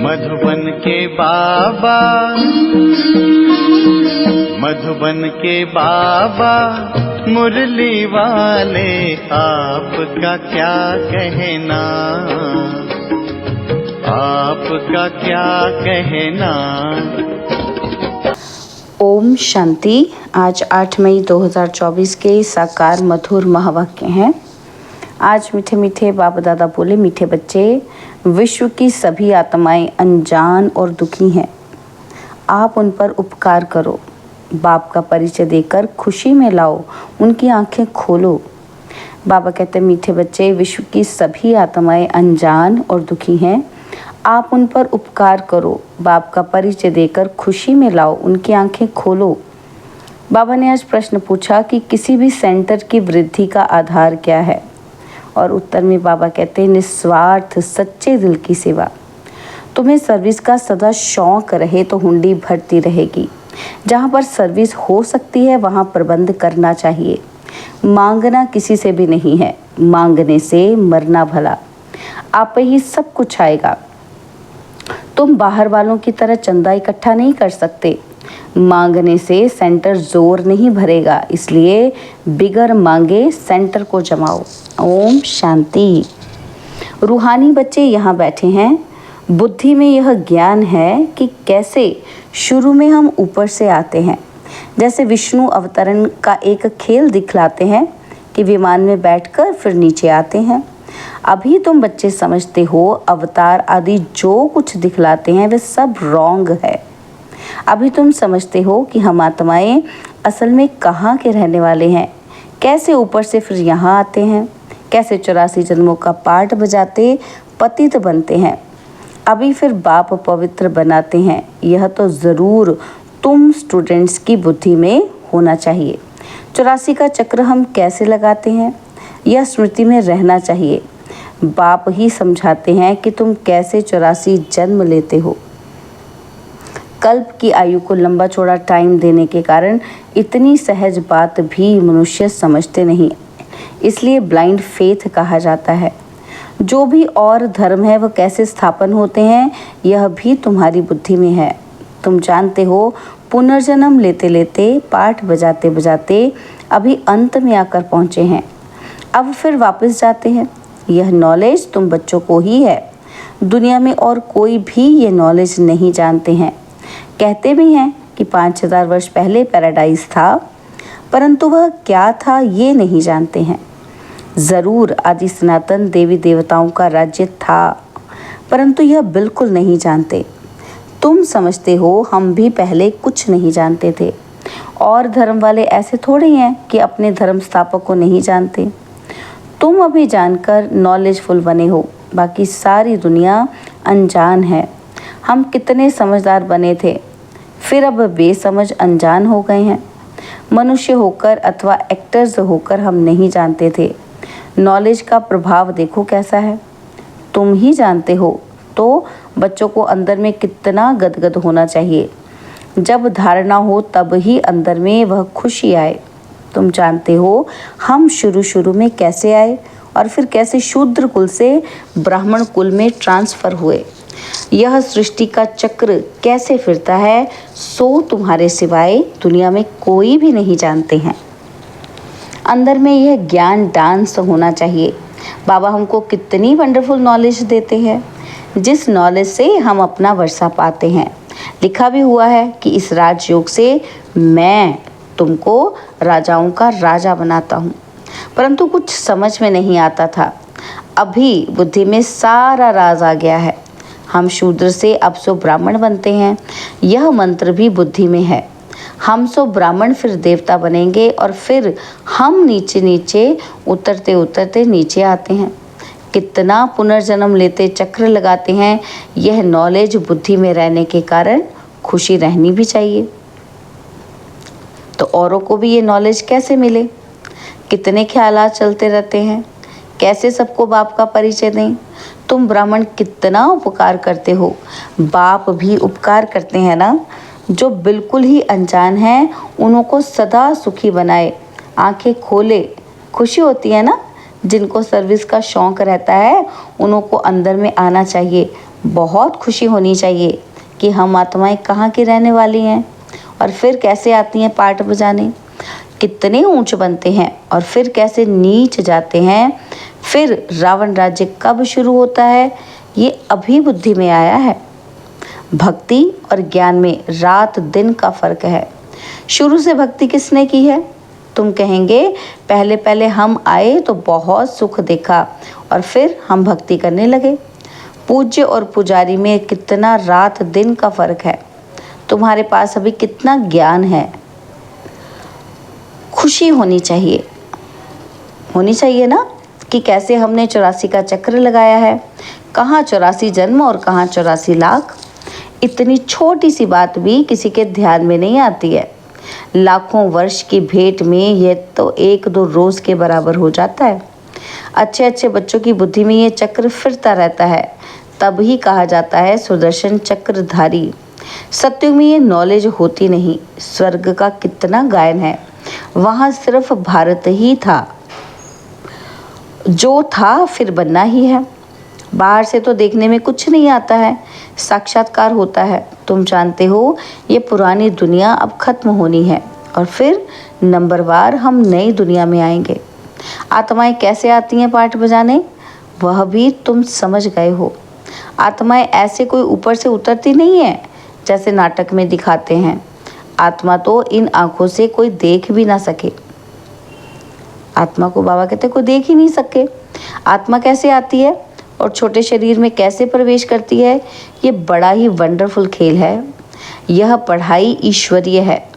मधुबन के बाबा, मधुबन के बाबा मुरली वाले, आपका क्या कहना, आपका क्या कहना। ओम शांति। आज 8 मई 2024 के साकार मधुर महावाक्य हैं। आज मीठे मीठे बाप दादा बोले, मीठे बच्चे, विश्व की सभी आत्माएं अनजान और दुखी हैं। आप उन पर उपकार करो, बाप का परिचय देकर खुशी में लाओ, उनकी आंखें खोलो। बाबा कहते हैं, मीठे बच्चे, विश्व की सभी आत्माएं अनजान और दुखी हैं। आप उन पर उपकार करो, बाप का परिचय देकर खुशी में लाओ, उनकी आंखें खोलो। बाबा ने आज प्रश्न पूछा कि किसी भी सेंटर की वृद्धि का आधार क्या है, और उत्तर में बाबा कहते हैं, निस्वार्थ सच्चे दिल की सेवा। तुम्हें सर्विस का सदा शौक रहे तो हुंडी भरती रहेगी। जहाँ पर सर्विस हो सकती है वहाँ प्रबंध करना चाहिए। मांगना किसी से भी नहीं है, मांगने से मरना भला। आप ही सब कुछ आएगा। तुम बाहर वालों की तरह चंदा इकट्ठा नहीं कर सकते। मांगने से सेंटर जोर नहीं भरेगा, इसलिए बिगर मांगे सेंटर को जमाओ। ओम शांति। रूहानी बच्चे यहाँ बैठे हैं। बुद्धि में यह ज्ञान है कि कैसे शुरू में हम ऊपर से आते हैं। जैसे विष्णु अवतरण का एक खेल दिखलाते हैं कि विमान में बैठकर फिर नीचे आते हैं। अभी तुम बच्चे समझते हो अवतार आदि जो कुछ दिखलाते हैं वे सब रॉन्ग है। अभी तुम समझते हो कि हम आत्माएं असल में कहाँ के रहने वाले हैं, कैसे ऊपर से फिर यहाँ आते हैं, कैसे 84 जन्मों का पाठ बजाते पतित बनते हैं, अभी फिर बाप पवित्र बनाते हैं। यह तो ज़रूर तुम स्टूडेंट्स की बुद्धि में होना चाहिए। 84 का चक्र हम कैसे लगाते हैं, यह स्मृति में रहना चाहिए। बाप ही समझाते हैं कि तुम कैसे 84 जन्म लेते हो। कल्प की आयु को लंबा चौड़ा टाइम देने के कारण इतनी सहज बात भी मनुष्य समझते नहीं, इसलिए ब्लाइंड फेथ कहा जाता है। जो भी और धर्म है वह कैसे स्थापन होते हैं, यह भी तुम्हारी बुद्धि में है। तुम जानते हो पुनर्जन्म लेते लेते, पाठ बजाते बजाते अभी अंत में आकर पहुँचे हैं। अब फिर वापस जाते हैं। यह नॉलेज तुम बच्चों को ही है। दुनिया में और कोई भी ये नॉलेज नहीं जानते हैं। कहते भी हैं कि 5000 वर्ष पहले पैराडाइज था, परंतु वह क्या था ये नहीं जानते हैं। ज़रूर आदि सनातन देवी देवताओं का राज्य था, परंतु यह बिल्कुल नहीं जानते। तुम समझते हो हम भी पहले कुछ नहीं जानते थे। और धर्म वाले ऐसे थोड़े हैं कि अपने धर्म स्थापक को नहीं जानते। तुम अभी जानकर नॉलेजफुल बने हो, बाकी सारी दुनिया अनजान है। हम कितने समझदार बने थे, फिर अब बेसमझ अनजान हो गए हैं। मनुष्य होकर अथवा एक्टर्स होकर हम नहीं जानते थे। नॉलेज का प्रभाव देखो कैसा है। तुम ही जानते हो तो बच्चों को अंदर में कितना गदगद होना चाहिए। जब धारणा हो तब ही अंदर में वह खुशी आए। तुम जानते हो हम शुरू में कैसे आए और फिर कैसे शूद्र कुल से ब्राह्मण कुल में ट्रांसफ़र हुए। यह सृष्टि का चक्र कैसे फिरता है, सो तुम्हारे सिवाय दुनिया में कोई भी नहीं जानते हैं। अंदर में यह ज्ञान डांस होना चाहिए। बाबा हमको कितनी वंडरफुल नॉलेज देते हैं, जिस नॉलेज से हम अपना वर्षा पाते हैं। लिखा भी हुआ है कि इस राजयोग से मैं तुमको राजाओं का राजा बनाता हूँ, परंतु कुछ समझ में नहीं आता था। अभी बुद्धि में सारा राज आ गया है। हम शूद्र से अब सो ब्राह्मण बनते हैं, यह मंत्र भी बुद्धि में है। हम सो ब्राह्मण फिर देवता बनेंगे और फिर हम नीचे नीचे उतरते उतरते नीचे आते हैं। कितना पुनर्जन्म लेते चक्र लगाते हैं। यह नॉलेज बुद्धि में रहने के कारण खुशी रहनी भी चाहिए। तो औरों को भी ये नॉलेज कैसे मिले, कितने ख्यालात चलते रहते हैं, कैसे सबको बाप का परिचय दें। तुम ब्राह्मण कितना उपकार करते हो, बाप भी उपकार करते हैं ना। जो बिल्कुल ही अनजान हैं उन्हों को सदा सुखी बनाए, आंखें खोले। खुशी होती है ना। जिनको सर्विस का शौक़ रहता है उन्हों को अंदर में आना चाहिए। बहुत खुशी होनी चाहिए कि हम आत्माएं कहाँ की रहने वाली हैं और फिर कैसे आती हैं पाठ बजाने, कितने ऊंच बनते हैं और फिर कैसे नीच जाते हैं, फिर रावण राज्य कब शुरू होता है, ये अभी बुद्धि में आया है। भक्ति और ज्ञान में रात दिन का फर्क है। शुरू से भक्ति किसने की है? तुम कहेंगे पहले पहले हम आए तो बहुत सुख देखा और फिर हम भक्ति करने लगे। पूज्य और पुजारी में कितना रात दिन का फर्क है। तुम्हारे पास अभी कितना ज्ञान है। खुशी होनी चाहिए ना कि कैसे हमने 84 का चक्र लगाया है। कहाँ 84 जन्म और कहाँ 84 लाख। इतनी छोटी सी बात भी किसी के ध्यान में नहीं आती है। लाखों वर्ष की भेंट में यह तो 1-2 रोज के बराबर हो जाता है। अच्छे अच्छे बच्चों की बुद्धि में ये चक्र फिरता रहता है, तब ही कहा जाता है सुदर्शन चक्रधारी। सत्युग में ये नॉलेज होती नहीं। स्वर्ग का कितना गायन है, वहाँ सिर्फ भारत ही था, जो था फिर बनना ही है। बाहर से तो देखने में कुछ नहीं आता है, साक्षात्कार होता है। तुम जानते हो ये पुरानी दुनिया अब खत्म होनी है और फिर नंबरवार हम नई दुनिया में आएंगे। आत्माएं कैसे आती हैं पाठ बजाने, वह भी तुम समझ गए हो। आत्माएं ऐसे कोई ऊपर से उतरती नहीं है जैसे नाटक में दिखाते हैं। आत्मा तो इन आंखों से कोई देख भी ना सके। आत्मा को बाबा कहते कोई देख ही नहीं सके। आत्मा कैसे आती है और छोटे शरीर में कैसे प्रवेश करती है, ये बड़ा ही वंडरफुल खेल है। यह पढ़ाई ईश्वरीय है।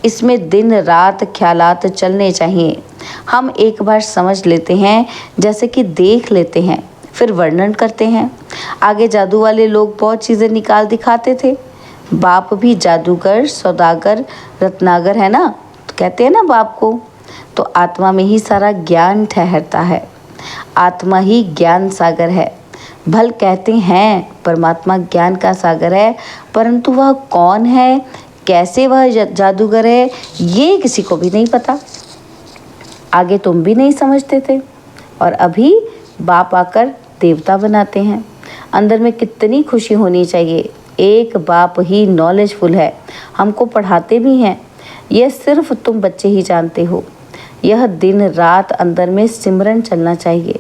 इसमें दिन रात ख्यालात चलने चाहिए। हम एक बार समझ लेते हैं, जैसे कि देख लेते हैं, फिर वर्णन करते हैं। आगे जादू वाले लोग बहुत चीज़ें निकाल दिखाते थे। बाप भी जादूगर, सौदागर, रत्नागर है ना, तो कहते हैं ना बाप को। तो आत्मा में ही सारा ज्ञान ठहरता है। आत्मा ही ज्ञान सागर है। भल कहते हैं परमात्मा ज्ञान का सागर है, परंतु वह कौन है, कैसे वह जादूगर है, ये किसी को भी नहीं पता। आगे तुम भी नहीं समझते थे और अभी बाप आकर देवता बनाते हैं। अंदर में कितनी खुशी होनी चाहिए। एक बाप ही नॉलेजफुल है, हमको पढ़ाते भी हैं। यह सिर्फ तुम बच्चे ही जानते हो। यह दिन रात अंदर में सिमरन चलना चाहिए।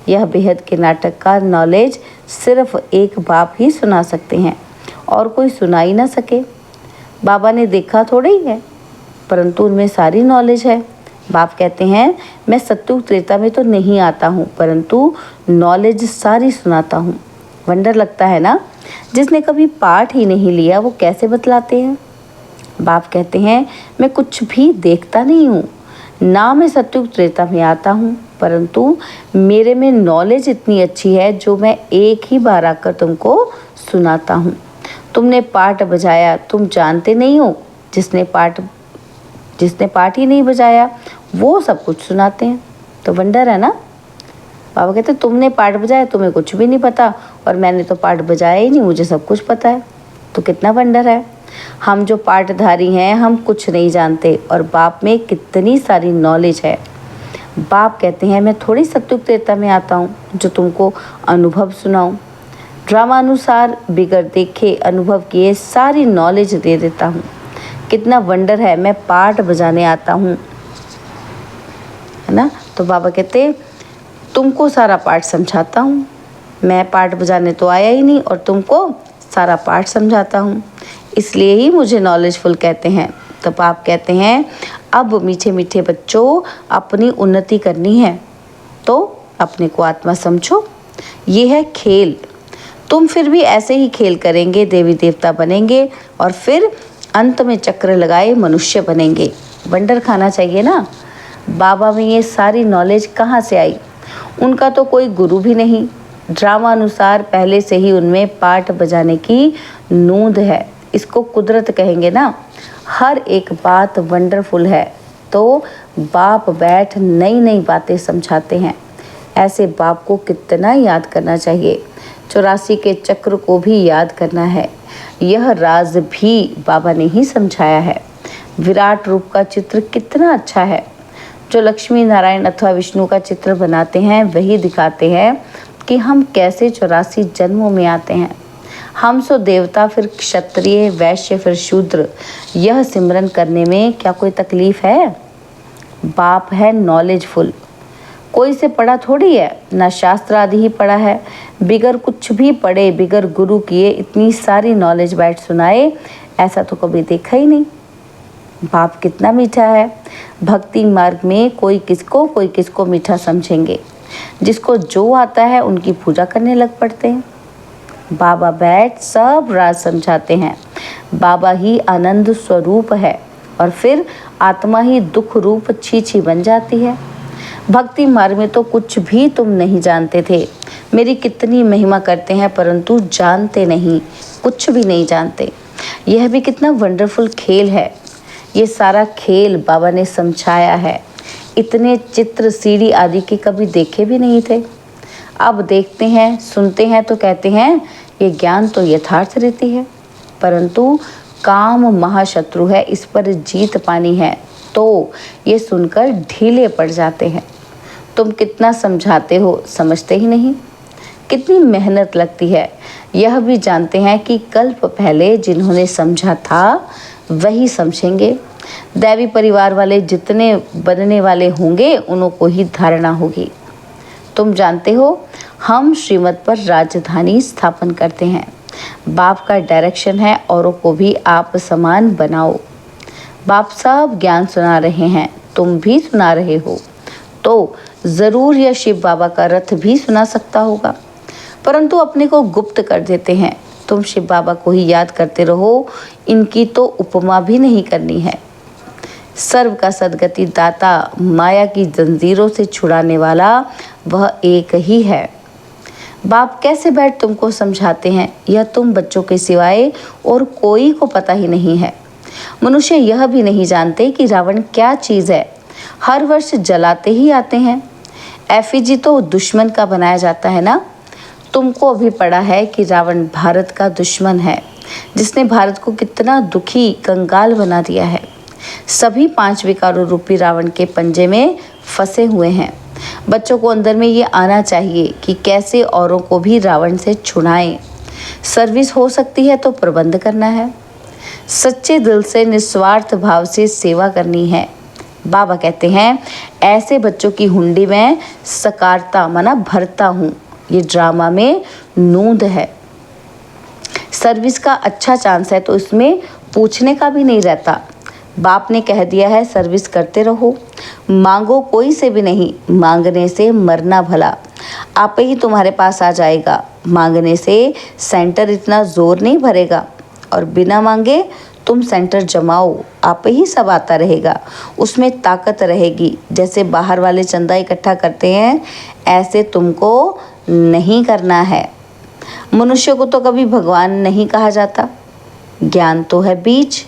यह बेहद के नाटक का नॉलेज सिर्फ एक बाप ही सुना सकते हैं और कोई सुना ही ना सके। बाबा ने देखा थोड़ा ही है, परंतु उनमें सारी नॉलेज है। बाप कहते हैं मैं सत्युग त्रेता में तो नहीं आता हूँ, परंतु नॉलेज सारी सुनाता हूँ। वंडर लगता है ना, जिसने कभी पाठ ही नहीं लिया वो कैसे बतलाते हैं। बाप कहते हैं मैं कुछ भी देखता नहीं हूँ, ना मैं सत्युग त्रेता में आता हूँ, परंतु मेरे में नॉलेज इतनी अच्छी है जो मैं एक ही बार आकर तुमको सुनाता हूँ। तुमने पाठ बजाया, तुम जानते नहीं हो। जिसने पाठ ही नहीं बजाया वो सब कुछ सुनाते हैं। तो वंडर है ना। बाबा कहते तुमने पाठ बजाया, तुम्हें कुछ भी नहीं पता, और मैंने तो पाठ बजाया ही नहीं, मुझे सब कुछ पता है। तो कितना वंडर है। हम जो पाठधारी हैं हम कुछ नहीं जानते और बाप में कितनी सारी नॉलेज है। बाप कहते हैं मैं थोड़ी सत्युग त्रेता में आता हूँ जो तुमको अनुभव सुनाऊँ। ड्रामा अनुसार बिगर देखे अनुभव किए सारी नॉलेज दे देता हूँ। कितना वंडर है, मैं पाठ बजाने आता हूँ, है ना। तो बाबा कहते तुमको सारा पाठ समझाता हूँ। मैं पाठ बजाने तो आया ही नहीं और तुमको सारा पाठ समझाता हूँ, इसलिए ही मुझे नॉलेजफुल कहते हैं। तो बाप कहते हैं अब मीठे मीठे बच्चों, अपनी उन्नति करनी है तो अपने को आत्मा समझो। ये है खेल। तुम फिर भी ऐसे ही खेल करेंगे, देवी देवता बनेंगे और फिर अंत में चक्र लगाए मनुष्य बनेंगे। वंडर खाना चाहिए ना। बाबा में ये सारी नॉलेज कहाँ से आई? उनका तो कोई गुरु भी नहीं। ड्रामा अनुसार पहले से ही उनमें पाठ बजाने की नूंद है। इसको कुदरत कहेंगे ना। हर एक बात वंडरफुल है। तो बाप बैठ नई नई बातें समझाते हैं। ऐसे बाप को कितना याद करना चाहिए। 84 के चक्र को भी याद करना है। यह राज भी बाबा ने ही समझाया है। विराट रूप का चित्र कितना अच्छा है। जो लक्ष्मी नारायण अथवा विष्णु का चित्र बनाते हैं वही दिखाते हैं कि हम कैसे 84 जन्मों में आते हैं। हम सो देवता फिर क्षत्रिय वैश्य फिर शूद्र, यह सिमरन करने में क्या कोई तकलीफ है? बाप है नॉलेजफुल, कोई से पढ़ा थोड़ी है, ना शास्त्र आदि ही पढ़ा है। बिगर कुछ भी पढ़े, बिगर गुरु किए इतनी सारी नॉलेज बैठ सुनाए, ऐसा तो कभी देखा ही नहीं। बाप कितना मीठा है। भक्ति मार्ग में कोई किसको मीठा समझेंगे। जिसको जो आता है उनकी पूजा करने लग पड़ते हैं। बाबा बैठ सब राज समझाते हैं। बाबा ही आनंद स्वरूप है और फिर आत्मा ही दुख रूप छीछी बन जाती है। भक्ति मार्ग में तो कुछ भी तुम नहीं जानते थे। मेरी कितनी महिमा करते हैं परंतु जानते नहीं, कुछ भी नहीं जानते। यह भी कितना वंडरफुल खेल है। ये सारा खेल बाबा ने समझाया है। इतने चित्र सीढ़ी आदि के कभी देखे भी नहीं थे। अब देखते हैं, सुनते हैं तो कहते हैं ये ज्ञान तो यथार्थ रहती है, परंतु काम महाशत्रु है, इस पर जीत पानी है, तो ये सुनकर ढीले पड़ जाते हैं। तुम कितना समझाते हो, समझते ही नहीं। कितनी मेहनत लगती है, यह भी जानते हैं कि कल्प पहले जिन्होंने समझा था वही समझेंगे। दैवी परिवार वाले जितने बनने वाले होंगे उनको ही धारणा होगी। तुम जानते हो हम श्रीमत पर राजधानी स्थापन करते हैं। बाप का डायरेक्शन है, औरों को भी आप समान बनाओ। बाप सब ज्ञान सुना रहे हैं, तुम भी सुना रहे हो, तो ज़रूर यह शिव बाबा का रथ भी सुना सकता होगा, परंतु अपने को गुप्त कर देते हैं। तुम शिव बाबा को ही याद करते रहो, इनकी तो उपमा भी नहीं करनी है। सर्व का सद्गति दाता, माया की जंजीरों से छुड़ाने वाला वह एक ही है। बाप कैसे बैठ तुमको समझाते हैं, यह तुम बच्चों के सिवाय और कोई को पता ही नहीं है। मनुष्य यह भी नहीं जानते कि रावण क्या चीज़ है। हर वर्ष जलाते ही आते हैं। एफिजी तो दुश्मन का बनाया जाता है ना। तुमको अभी पड़ा है कि रावण भारत का दुश्मन है, जिसने भारत को कितना दुखी कंगाल बना दिया है। सभी 5 विकारों रूपी रावण के पंजे में फंसे हुए हैं। बच्चों को अंदर में ये आना चाहिए कि कैसे औरों को भी रावण से छुड़ाएं। सर्विस हो सकती है तो प्रबंध करना है, सच्चे दिल से निस्वार्थ भाव से सेवा करनी है। बाबा कहते हैं ऐसे बच्चों की हुंडी में सकारता माना भरता हूँ। ये ड्रामा में नूंद है। सर्विस का अच्छा चांस है तो इसमें पूछने का भी नहीं रहता। बाप ने कह दिया है सर्विस करते रहो, मांगो कोई से भी नहीं, मांगने से मरना भला। आप ही तुम्हारे पास आ जाएगा। मांगने से सेंटर इतना जोर नहीं भरेगा, और बिना मांगे तुम सेंटर जमाओ, आप ही सब आता रहेगा। उसमें ताकत रहेगी। जैसे बाहर वाले चंदा इकट्ठा करते हैं, ऐसे तुमको नहीं करना है। मनुष्य को तो कभी भगवान नहीं कहा जाता। ज्ञान तो है बीज,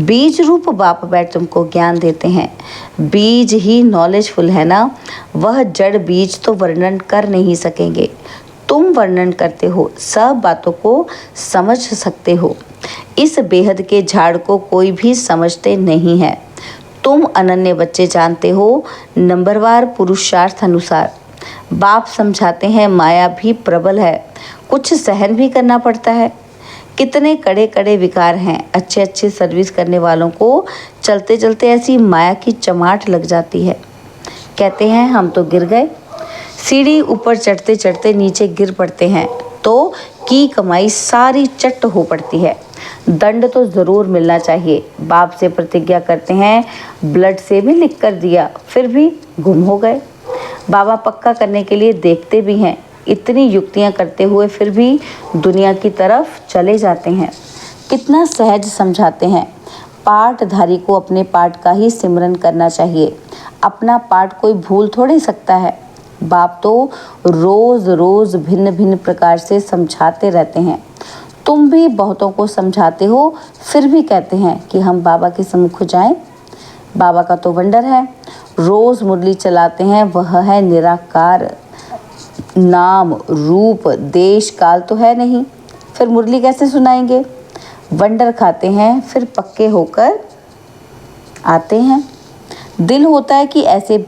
बीज रूप बाप बैठ तुमको ज्ञान देते हैं। बीज ही नॉलेजफुल है ना, वह जड़ बीज तो वर्णन कर नहीं सकेंगे। तुम वर्णन करते हो, सब बातों को समझ सकते हो। इस बेहद के झाड़ को कोई भी समझते नहीं है। तुम अनन्य बच्चे जानते हो, नंबरवार पुरुषार्थ अनुसार। बाप समझाते हैं माया भी प्रबल है, कुछ सहन भी करना पड़ता है। कितने कड़े कड़े विकार हैं। अच्छे अच्छे सर्विस करने वालों को चलते चलते ऐसी माया की चमाट लग जाती है। कहते हैं हम तो गिर गए। सीढ़ी ऊपर चढ़ते चढ़ते नीचे गिर पड़ते हैं तो की कमाई सारी चट हो पड़ती है। दंड तो ज़रूर मिलना चाहिए। बाप से प्रतिज्ञा करते हैं, ब्लड से भी लिख कर दिया, फिर भी गुम हो गए। बाबा पक्का करने के लिए देखते भी हैं। इतनी युक्तियां करते हुए फिर भी दुनिया की तरफ चले जाते हैं। कितना सहज समझाते हैं। पाठधारी को अपने पाठ का ही सिमरन करना चाहिए। अपना पाठ कोई भूल थोड़ी सकता है। बाप तो रोज रोज भिन्न भिन्न प्रकार से समझाते रहते हैं। तुम भी बहुतों को समझाते हो, फिर भी कहते हैं कि हम बाबा के सम्मुख जाएं। बाबा का तो वंडर है। रोज मुरली चलाते हैं, वह है निराकार। नाम रूप देश काल तो है नहीं, फिर मुरली कैसे सुनाएंगे। वंडर खाते हैं, फिर पक्के होकर आते हैं। दिल होता है कि ऐसा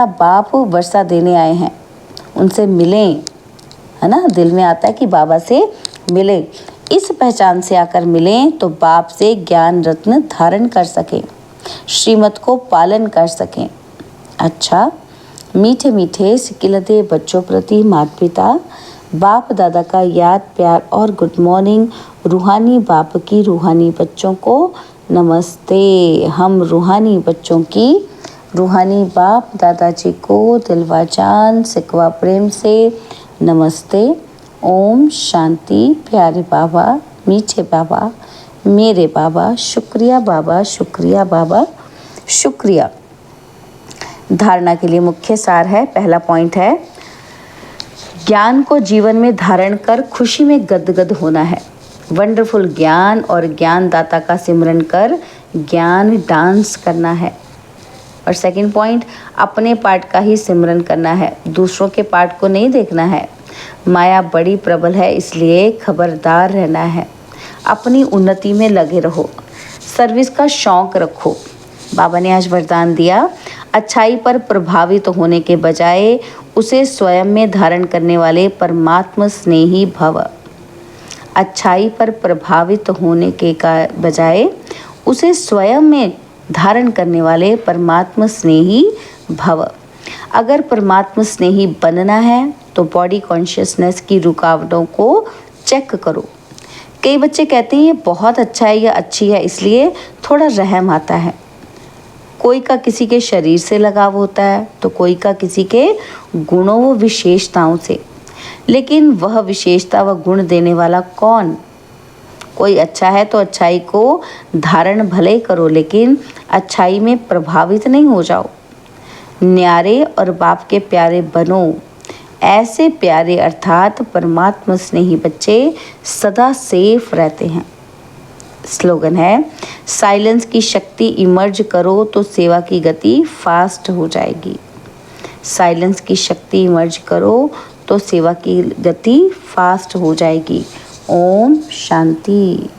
बाप वर्षा देने आए हैं, उनसे मिलें। है ना, दिल में आता है कि बाबा से मिले। इस पहचान से आकर मिलें तो बाप से ज्ञान रत्न धारण कर सकें, श्रीमत को पालन कर सकें। अच्छा, मीठे मीठे सिकिलते बच्चों प्रति माता पिता बाप दादा का याद प्यार और गुड मॉर्निंग। रूहानी बाप की रूहानी बच्चों को नमस्ते। हम रूहानी बच्चों की रूहानी बाप दादाजी को दिलवा जान सिकवा प्रेम से नमस्ते। ओम शांति। प्यारे बाबा, मीठे बाबा, मेरे बाबा, शुक्रिया बाबा, शुक्रिया बाबा, शुक्रिया। धारणा के लिए मुख्य सार है, पहला पॉइंट है, ज्ञान को जीवन में धारण कर खुशी में गदगद होना है। वंडरफुल ज्ञान और ज्ञानदाता का सिमरन कर ज्ञान डांस करना है। और सेकंड पॉइंट, अपने पार्ट का ही सिमरन करना है, दूसरों के पार्ट को नहीं देखना है। माया बड़ी प्रबल है, इसलिए खबरदार रहना है। अपनी उन्नति में लगे रहो, सर्विस का शौक रखो। बाबा ने आज वरदान दिया, अच्छाई पर प्रभावित होने के बजाय उसे स्वयं में धारण करने वाले परमात्मा स्नेही भव। अच्छाई पर प्रभावित होने के बजाय उसे स्वयं में धारण करने वाले परमात्मा स्नेही भव। अगर परमात्मा स्नेही बनना है तो बॉडी कॉन्शियसनेस की रुकावटों को चेक करो। कई बच्चे कहते हैं ये बहुत अच्छा है या अच्छी है, इसलिए थोड़ा रहम आता है। कोई का किसी के शरीर से लगाव होता है तो कोई का किसी के गुणों व विशेषताओं से, लेकिन वह विशेषता व गुण देने वाला कौन? कोई अच्छा है तो अच्छाई को धारण भले करो, लेकिन अच्छाई में प्रभावित नहीं हो जाओ। न्यारे और बाप के प्यारे बनो। ऐसे प्यारे अर्थात परमात्मा स्नेही बच्चे सदा सेफ रहते हैं। स्लोगन है, साइलेंस की शक्ति इमर्ज करो तो सेवा की गति फास्ट हो जाएगी। साइलेंस की शक्ति इमर्ज करो तो सेवा की गति फास्ट हो जाएगी। ओम शांति।